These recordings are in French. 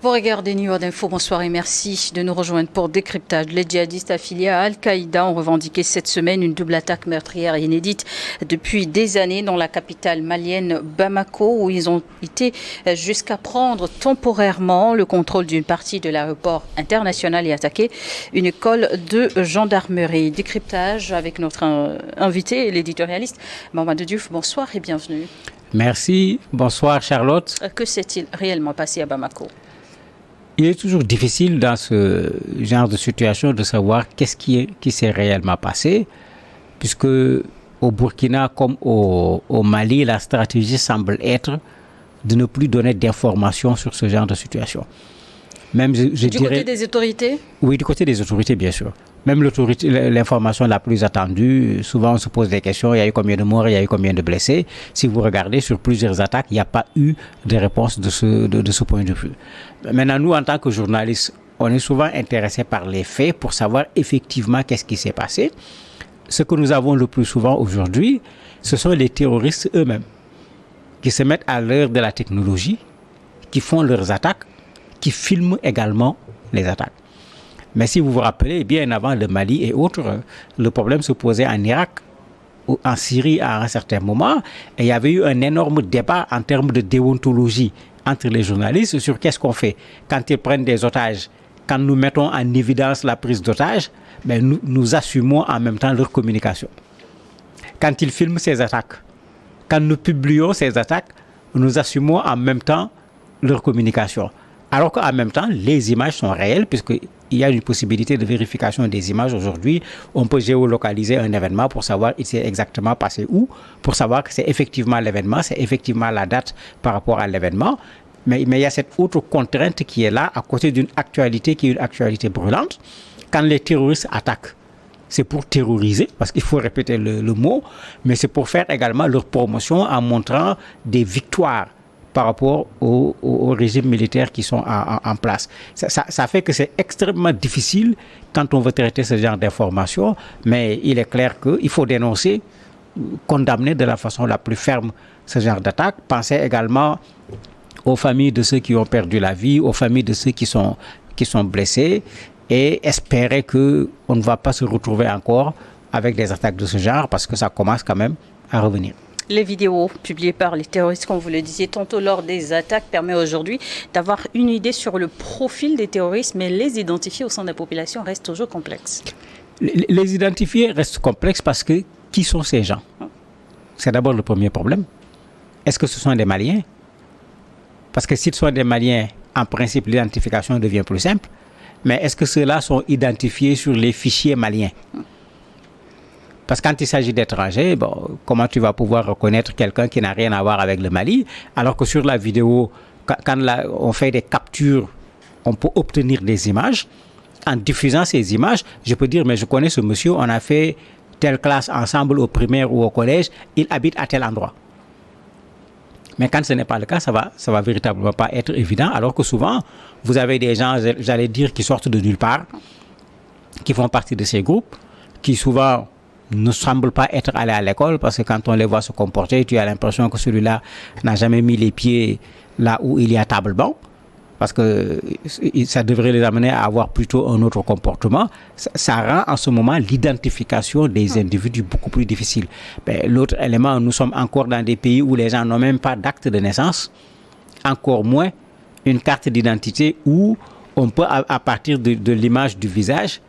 Vous regardez New York Info, bonsoir et merci de nous rejoindre pour décryptage. Les djihadistes affiliés à Al-Qaïda ont revendiqué cette semaine une double attaque meurtrière inédite depuis des années dans la capitale malienne Bamako, où ils ont été jusqu'à prendre temporairement le contrôle d'une partie de l'aéroport international et attaquer une école de gendarmerie. Décryptage avec notre invité, l'éditorialiste Mamadou Diouf. Bonsoir et bienvenue. Merci, bonsoir Charlotte. Que s'est-il réellement passé à Bamako ? Il est toujours difficile dans ce genre de situation de savoir qu'est-ce qui s'est réellement passé, puisque au Burkina comme au Mali, la stratégie semble être de ne plus donner d'informations sur ce genre de situation. Même, je dirais, côté des autorités ? Oui, du côté des autorités, bien sûr. Même l'information la plus attendue, souvent on se pose des questions, il y a eu combien de morts, il y a eu combien de blessés. Si vous regardez sur plusieurs attaques, il n'y a pas eu de réponse de ce point de vue. Maintenant, nous, en tant que journalistes, on est souvent intéressés par les faits pour savoir effectivement qu'est-ce qui s'est passé. Ce que nous avons le plus souvent aujourd'hui, ce sont les terroristes eux-mêmes qui se mettent à l'heure de la technologie, qui font leurs attaques, qui filment également les attaques. Mais si vous vous rappelez, bien avant le Mali et autres, le problème se posait en Irak, ou en Syrie à un certain moment, et il y avait eu un énorme débat en termes de déontologie entre les journalistes sur qu'est-ce qu'on fait quand ils prennent des otages. Quand nous mettons en évidence la prise d'otages, ben nous assumons en même temps leur communication. Quand ils filment ces attaques, quand nous publions ces attaques, nous assumons en même temps leur communication. Alors qu'en même temps, les images sont réelles, puisqu'il y a une possibilité de vérification des images aujourd'hui. On peut géolocaliser un événement pour savoir il s'est exactement passé où, pour savoir que c'est effectivement l'événement, c'est effectivement la date par rapport à l'événement. Mais il y a cette autre contrainte qui est là, à côté d'une actualité qui est une actualité brûlante. Quand les terroristes attaquent, c'est pour terroriser, parce qu'il faut répéter le mot, mais c'est pour faire également leur promotion en montrant des victoires par rapport aux régimes militaires qui sont en place. Ça fait que c'est extrêmement difficile quand on veut traiter ce genre d'informations, mais il est clair qu'il faut dénoncer, condamner de la façon la plus ferme ce genre d'attaque. Pensez également aux familles de ceux qui ont perdu la vie, aux familles de ceux qui sont blessés, et espérer qu'on ne va pas se retrouver encore avec des attaques de ce genre, parce que ça commence quand même à revenir. Les vidéos publiées par les terroristes, comme vous le disiez, tantôt lors des attaques, permet aujourd'hui d'avoir une idée sur le profil des terroristes, mais les identifier au sein de la population reste toujours complexe. Les identifier reste complexe parce que qui sont ces gens ? C'est d'abord le premier problème. Est-ce que ce sont des Maliens ? Parce que s'ils sont des Maliens, en principe, l'identification devient plus simple. Mais est-ce que ceux-là sont identifiés sur les fichiers maliens ? Parce que quand il s'agit d'étrangers, comment tu vas pouvoir reconnaître quelqu'un qui n'a rien à voir avec le Mali, alors que sur la vidéo, quand on fait des captures, on peut obtenir des images. En diffusant ces images, je peux dire, mais je connais ce monsieur, on a fait telle classe ensemble au primaire ou au collège, il habite à tel endroit. Mais quand ce n'est pas le cas, ça va véritablement pas être évident, alors que souvent, vous avez des gens, j'allais dire, qui sortent de nulle part, qui font partie de ces groupes, qui souvent ne semblent pas être allés à l'école, parce que quand on les voit se comporter, tu as l'impression que celui-là n'a jamais mis les pieds là où il y a table-banc, parce que ça devrait les amener à avoir plutôt un autre comportement. Ça rend en ce moment l'identification des individus beaucoup plus difficile. L'autre élément, nous sommes encore dans des pays où les gens n'ont même pas d'acte de naissance, encore moins une carte d'identité où on peut, à partir de l'image du visage,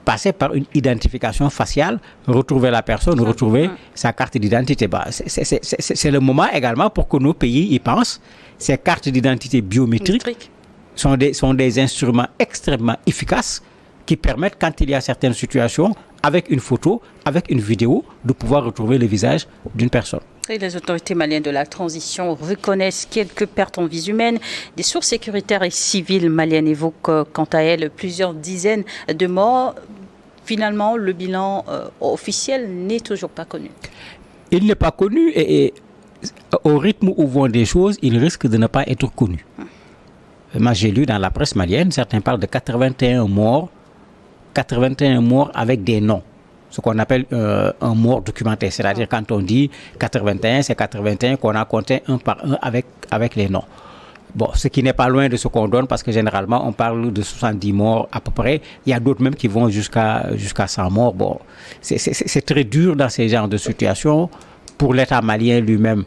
passer par une identification faciale, retrouver la personne, retrouver sa carte d'identité. C'est le moment également pour que nos pays y pensent. Ces cartes d'identité biométriques sont des instruments extrêmement efficaces qui permettent, quand il y a certaines situations, avec une photo, avec une vidéo, de pouvoir retrouver le visage d'une personne. Et les autorités maliennes de la transition reconnaissent quelques pertes en vies humaines. Des sources sécuritaires et civiles maliennes évoquent quant à elles plusieurs dizaines de morts. Finalement, le bilan officiel n'est toujours pas connu. Il n'est pas connu et au rythme où vont des choses, il risque de ne pas être connu. Moi, j'ai lu dans la presse malienne, certains parlent de 81 morts avec des noms. Ce qu'on appelle un mort documenté. C'est-à-dire quand on dit 81, c'est 81 qu'on a compté un par un avec les noms. Bon, ce qui n'est pas loin de ce qu'on donne parce que généralement, on parle de 70 morts à peu près. Il y a d'autres même qui vont jusqu'à 100 morts. Bon, c'est très dur dans ces genres de situations pour l'État malien lui-même,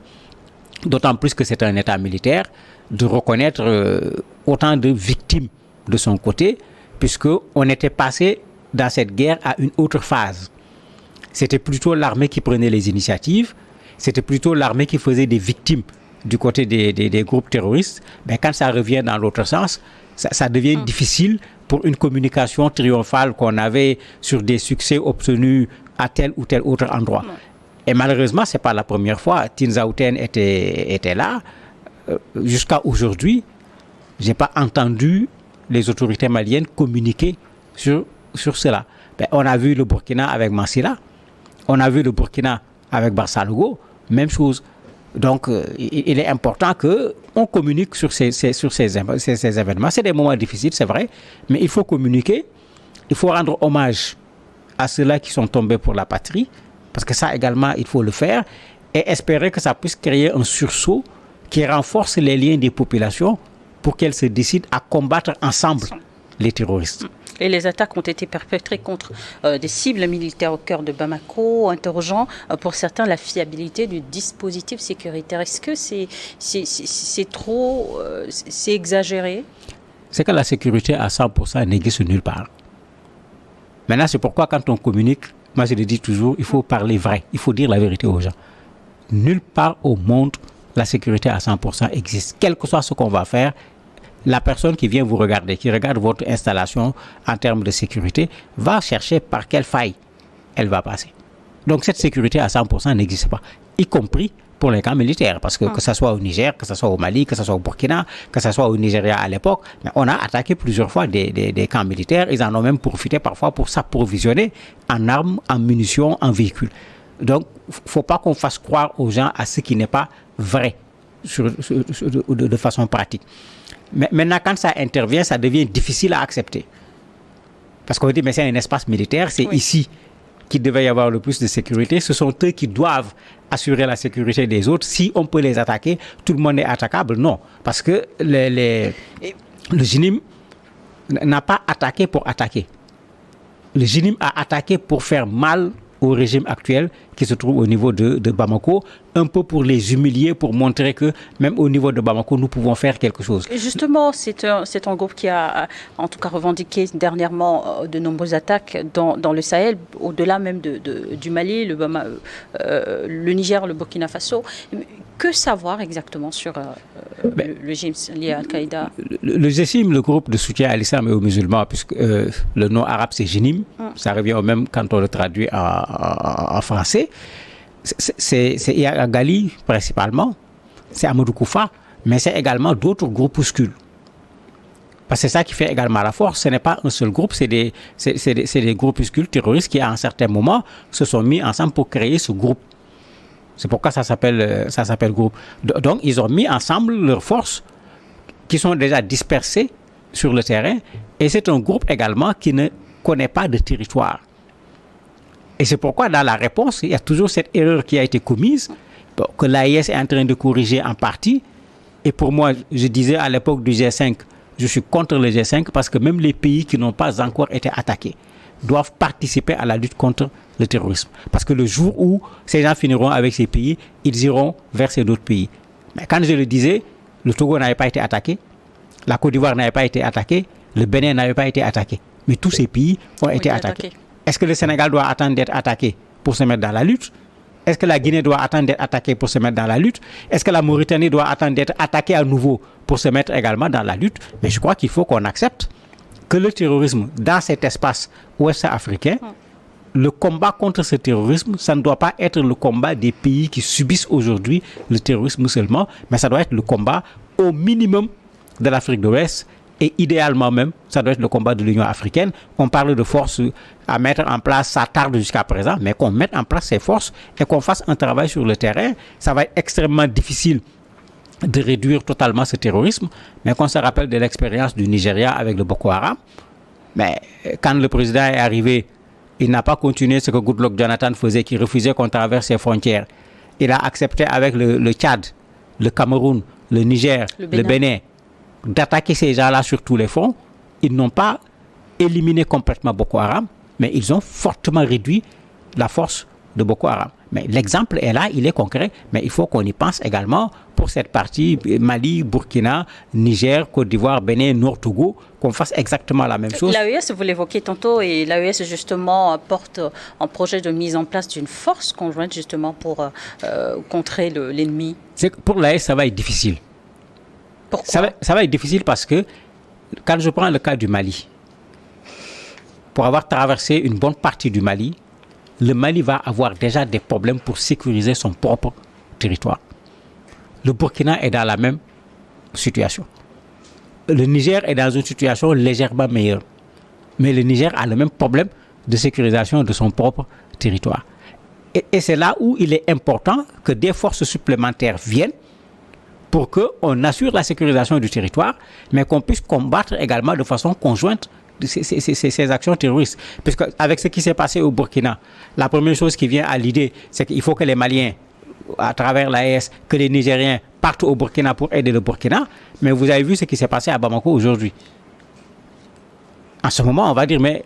d'autant plus que c'est un État militaire, de reconnaître autant de victimes de son côté, puisqu'on était passé dans cette guerre à une autre phase. C'était plutôt l'armée qui prenait les initiatives, c'était plutôt l'armée qui faisait des victimes du côté des groupes terroristes. Mais quand ça revient dans l'autre sens, ça devient difficile pour une communication triomphale qu'on avait sur des succès obtenus à tel ou tel autre endroit. Et malheureusement, ce n'est pas la première fois. Tinzaouten était là. Jusqu'à aujourd'hui, je n'ai pas entendu les autorités maliennes communiquer sur cela. Ben, on a vu le Burkina avec Massila, on a vu le Burkina avec Barça-Lugo, même chose. Donc, il est important qu'on communique sur ces événements. C'est des moments difficiles, c'est vrai, mais il faut communiquer, il faut rendre hommage à ceux-là qui sont tombés pour la patrie, parce que ça également, il faut le faire, et espérer que ça puisse créer un sursaut qui renforce les liens des populations pour qu'elles se décident à combattre ensemble les terroristes. Et les attaques ont été perpétrées contre des cibles militaires au cœur de Bamako, interrogeant pour certains la fiabilité du dispositif sécuritaire. Est-ce que c'est trop, c'est exagéré? C'est que la sécurité à 100% n'existe nulle part. Maintenant, c'est pourquoi quand on communique, moi je le dis toujours, il faut parler vrai, il faut dire la vérité aux gens. Nulle part au monde, la sécurité à 100% existe. Quel que soit ce qu'on va faire, la personne qui vient vous regarder, qui regarde votre installation en termes de sécurité, va chercher par quelle faille elle va passer. Donc cette sécurité à 100% n'existe pas, y compris pour les camps militaires, parce que ce soit au Niger, que ce soit au Mali, que ce soit au Burkina, que ce soit au Nigeria à l'époque, mais on a attaqué plusieurs fois des camps militaires. Ils en ont même profité parfois pour s'approvisionner en armes, en munitions, en véhicules. Donc, il ne faut pas qu'on fasse croire aux gens à ce qui n'est pas vrai de façon pratique. Mais maintenant, quand ça intervient, ça devient difficile à accepter. Parce qu'on dit, mais c'est un espace militaire, c'est ici qu'il devait y avoir le plus de sécurité. Ce sont eux qui doivent assurer la sécurité des autres. Si on peut les attaquer, tout le monde est attaquable. Non, parce que le GNIM n'a pas attaqué pour attaquer. Le GNIM a attaqué pour faire mal au régime actuel qui se trouve au niveau de Bamako, un peu pour les humilier, pour montrer que même au niveau de Bamako, nous pouvons faire quelque chose. Et justement, c'est un groupe qui a en tout cas revendiqué dernièrement de nombreuses attaques dans le Sahel, au-delà même du Mali, le Niger, le Burkina Faso. Que savoir exactement sur le GIMS lié à Al-Qaïda? Le GSIM, le groupe de soutien à l'islam et aux musulmans, puisque le nom arabe c'est GNIM, ça revient au même quand on le traduit en français. C'est Yagali principalement, c'est Amadou Koufa, mais c'est également d'autres groupuscules. Parce que c'est ça qui fait également la force. Ce n'est pas un seul groupe, c'est des groupuscules terroristes qui à un certain moment se sont mis ensemble pour créer ce groupe. C'est pourquoi ça s'appelle groupe. Donc, ils ont mis ensemble leurs forces qui sont déjà dispersées sur le terrain. Et c'est un groupe également qui ne connaît pas de territoire. Et c'est pourquoi dans la réponse, il y a toujours cette erreur qui a été commise, que l'AIS est en train de corriger en partie. Et pour moi, je disais à l'époque du G5, je suis contre le G5 parce que même les pays qui n'ont pas encore été attaqués doivent participer à la lutte contre le terrorisme. Parce que le jour où ces gens finiront avec ces pays, ils iront vers ces autres pays. Mais quand je le disais, le Togo n'avait pas été attaqué, la Côte d'Ivoire n'avait pas été attaquée, le Bénin n'avait pas été attaqué. Mais tous ces pays ont été attaqués. Est-ce que le Sénégal doit attendre d'être attaqué pour se mettre dans la lutte? Est-ce que la Guinée doit attendre d'être attaquée pour se mettre dans la lutte? Est-ce que la Mauritanie doit attendre d'être attaquée à nouveau pour se mettre également dans la lutte? Mais je crois qu'il faut qu'on accepte que le terrorisme dans cet espace ouest africain, le combat contre ce terrorisme, ça ne doit pas être le combat des pays qui subissent aujourd'hui le terrorisme seulement, mais ça doit être le combat au minimum de l'Afrique de l'Ouest et idéalement même, ça doit être le combat de l'Union africaine. On parle de forces à mettre en place, ça tarde jusqu'à présent, mais qu'on mette en place ces forces et qu'on fasse un travail sur le terrain, ça va être extrêmement difficile de réduire totalement ce terrorisme, mais qu'on se rappelle de l'expérience du Nigeria avec le Boko Haram. Mais quand le président est arrivé, il n'a pas continué ce que Goodluck Jonathan faisait, qui refusait qu'on traverse ses frontières. Il a accepté avec le Tchad, le Cameroun, le Niger, le Bénin, d'attaquer ces gens-là sur tous les fronts. Ils n'ont pas éliminé complètement Boko Haram, mais ils ont fortement réduit la force de Boko Haram. Mais l'exemple est là, il est concret, mais il faut qu'on y pense également pour cette partie Mali, Burkina, Niger, Côte d'Ivoire, Bénin, Nord Togo, qu'on fasse exactement la même chose. L'AES, vous l'évoquiez tantôt, et l'AES justement porte un projet de mise en place d'une force conjointe justement pour contrer l'ennemi. Pour l'AES, ça va être difficile. Pourquoi? Ça va être difficile parce que quand je prends le cas du Mali, pour avoir traversé une bonne partie du Mali, le Mali va avoir déjà des problèmes pour sécuriser son propre territoire. Le Burkina est dans la même situation. Le Niger est dans une situation légèrement meilleure. Mais le Niger a le même problème de sécurisation de son propre territoire. Et c'est là où il est important que des forces supplémentaires viennent pour qu'on assure la sécurisation du territoire, mais qu'on puisse combattre également de façon conjointe ces actions terroristes. Parce qu'avec ce qui s'est passé au Burkina, la première chose qui vient à l'idée, c'est qu'il faut que les Maliens, à travers l'AES, que les Nigériens partent au Burkina pour aider le Burkina. Mais vous avez vu ce qui s'est passé à Bamako aujourd'hui. En ce moment, on va dire, mais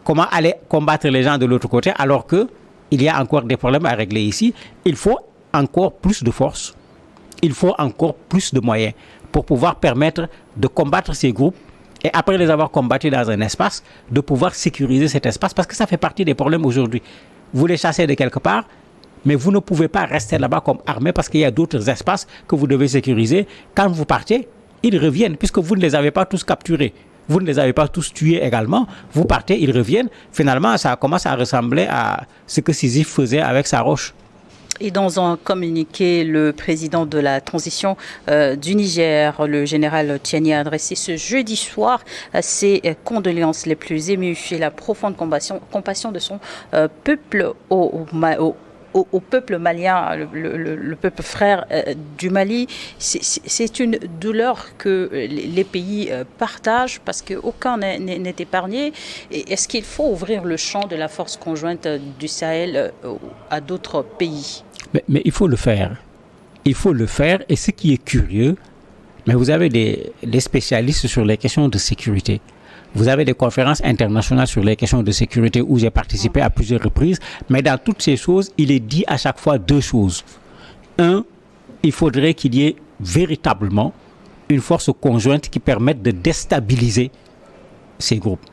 comment aller combattre les gens de l'autre côté alors qu'il y a encore des problèmes à régler ici? Il faut encore plus de force. Il faut encore plus de moyens pour pouvoir permettre de combattre ces groupes et après les avoir combattus dans un espace, de pouvoir sécuriser cet espace parce que ça fait partie des problèmes aujourd'hui. Vous les chassez de quelque part, mais vous ne pouvez pas rester là-bas comme armée parce qu'il y a d'autres espaces que vous devez sécuriser. Quand vous partez, ils reviennent puisque vous ne les avez pas tous capturés. Vous ne les avez pas tous tués également. Vous partez, ils reviennent. Finalement, ça commence à ressembler à ce que Sisyphe faisait avec sa roche. Et dans un communiqué, le président de la transition du Niger, le général Tiani, a adressé ce jeudi soir ses condoléances les plus émues et la profonde compassion de son peuple au peuple malien, le peuple frère du Mali. C'est une douleur que les pays partagent parce qu'aucun n'est épargné. Et est-ce qu'il faut ouvrir le champ de la force conjointe du Sahel à d'autres pays? Mais il faut le faire. Il faut le faire. Et ce qui est curieux, mais vous avez des spécialistes sur les questions de sécurité. Vous avez des conférences internationales sur les questions de sécurité où j'ai participé à plusieurs reprises. Mais dans toutes ces choses, il est dit à chaque fois deux choses. Un, il faudrait qu'il y ait véritablement une force conjointe qui permette de déstabiliser ces groupes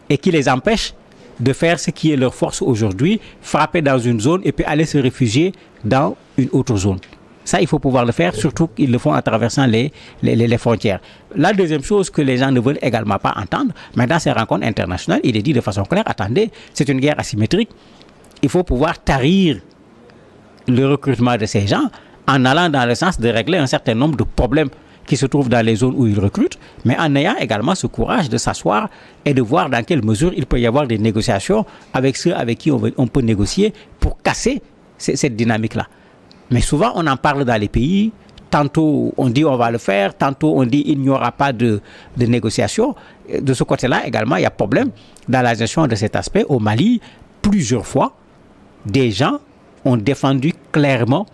et qui les empêche de faire ce qui est leur force aujourd'hui, frapper dans une zone et puis aller se réfugier dans une autre zone. Ça, il faut pouvoir le faire, surtout qu'ils le font en traversant les frontières. La deuxième chose que les gens ne veulent également pas entendre, mais dans ces rencontres internationales, il est dit de façon claire, attendez, c'est une guerre asymétrique. Il faut pouvoir tarir le recrutement de ces gens en allant dans le sens de régler un certain nombre de problèmes qui se trouvent dans les zones où ils recrutent, mais en ayant également ce courage de s'asseoir et de voir dans quelle mesure il peut y avoir des négociations avec ceux avec qui on peut négocier pour casser cette dynamique-là. Mais souvent, on en parle dans les pays, tantôt on dit on va le faire, tantôt on dit il n'y aura pas de négociation. De ce côté-là, également, il y a problème dans la gestion de cet aspect. Au Mali, plusieurs fois, des gens ont défendu clairement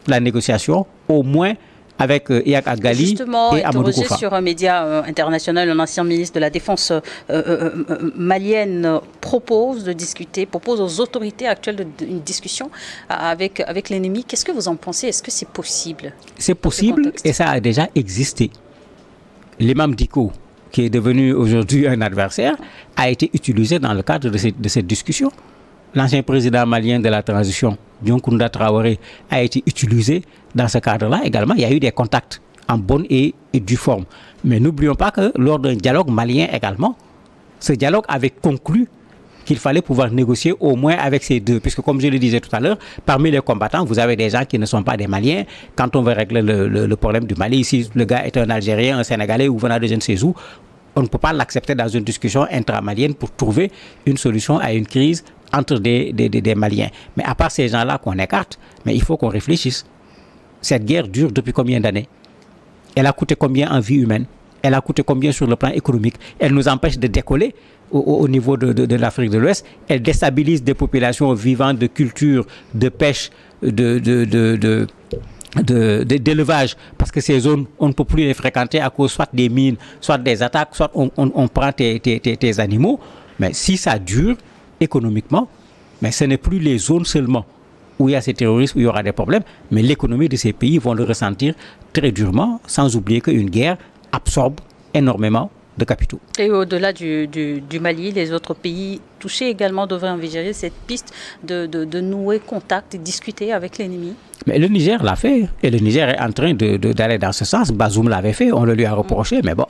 la négociation, au moins avec Iyad Agali et Amadou Koufa. Sur un média international, un ancien ministre de la Défense malienne propose aux autorités actuelles une discussion avec l'ennemi. Qu'est-ce que vous en pensez? Est-ce que c'est possible? C'est possible et ça a déjà existé. L'imam Diko, qui est devenu aujourd'hui un adversaire, a été utilisé dans le cadre de cette discussion. L'ancien président malien de la transition, Dioncounda Traoré, a été utilisé dans ce cadre-là. Également, il y a eu des contacts en bonne et due forme. Mais n'oublions pas que lors d'un dialogue malien également, ce dialogue avait conclu qu'il fallait pouvoir négocier au moins avec ces deux. Puisque comme je le disais tout à l'heure, parmi les combattants, vous avez des gens qui ne sont pas des Maliens. Quand on veut régler le problème du Mali, si le gars est un Algérien, un Sénégalais ou venant de je ne sais où, on ne peut pas l'accepter dans une discussion intramalienne pour trouver une solution à une crise entre des Maliens. Mais à part ces gens-là qu'on écarte, mais il faut qu'on réfléchisse. Cette guerre dure depuis combien d'années? Elle a coûté combien en vie humaine? Elle a coûté combien sur le plan économique? Elle nous empêche de décoller au niveau de l'Afrique de l'Ouest. Elle déstabilise des populations vivant de culture, de pêche, de d'élevage, parce que ces zones, on ne peut plus les fréquenter à cause soit des mines, soit des attaques, soit on prend tes animaux. Mais si ça dure économiquement, mais ce n'est plus les zones seulement où il y a ces terroristes, où il y aura des problèmes, mais l'économie de ces pays vont le ressentir très durement, sans oublier qu'une guerre absorbe énormément de capitaux. Et au-delà du Mali, les autres pays touchés également devraient envisager cette piste de nouer contact et discuter avec l'ennemi. Mais le Niger l'a fait, et le Niger est en train d'aller dans ce sens. Bazoum l'avait fait, on le lui a reproché, mais bon,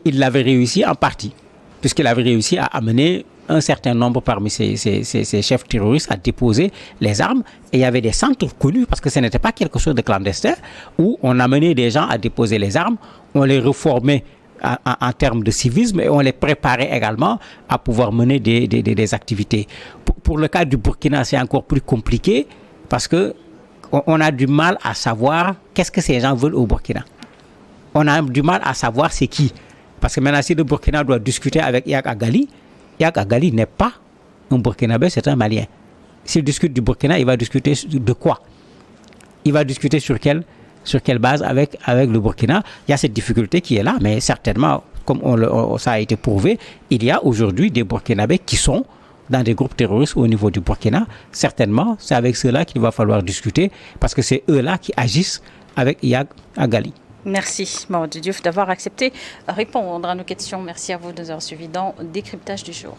il l'avait réussi en partie, puisqu'il avait réussi à amener un certain nombre parmi ces chefs terroristes à déposer les armes. Et il y avait des centres connus, parce que ce n'était pas quelque chose de clandestin, où on amenait des gens à déposer les armes, on les reformait en termes de civisme et on les préparait également à pouvoir mener des activités. Pour le cas du Burkina, c'est encore plus compliqué, parce que on a du mal à savoir qu'est-ce que ces gens veulent au Burkina. On a du mal à savoir c'est qui. Parce que maintenant, si le Burkina doit discuter avec Yak Agali n'est pas un Burkinabé, c'est un Malien. S'il discute du Burkina, il va discuter de quoi? Il va discuter sur quelle base avec le Burkina? Il y a cette difficulté qui est là, mais certainement, comme ça a été prouvé, il y a aujourd'hui des Burkinabés qui sont dans des groupes terroristes au niveau du Burkina. Certainement, c'est avec ceux-là qu'il va falloir discuter, parce que c'est eux-là qui agissent avec Yak Agali. Merci Mamadou Diouf d'avoir accepté de répondre à nos questions. Merci à vous de nous avoir suivis dans Décryptage du jour.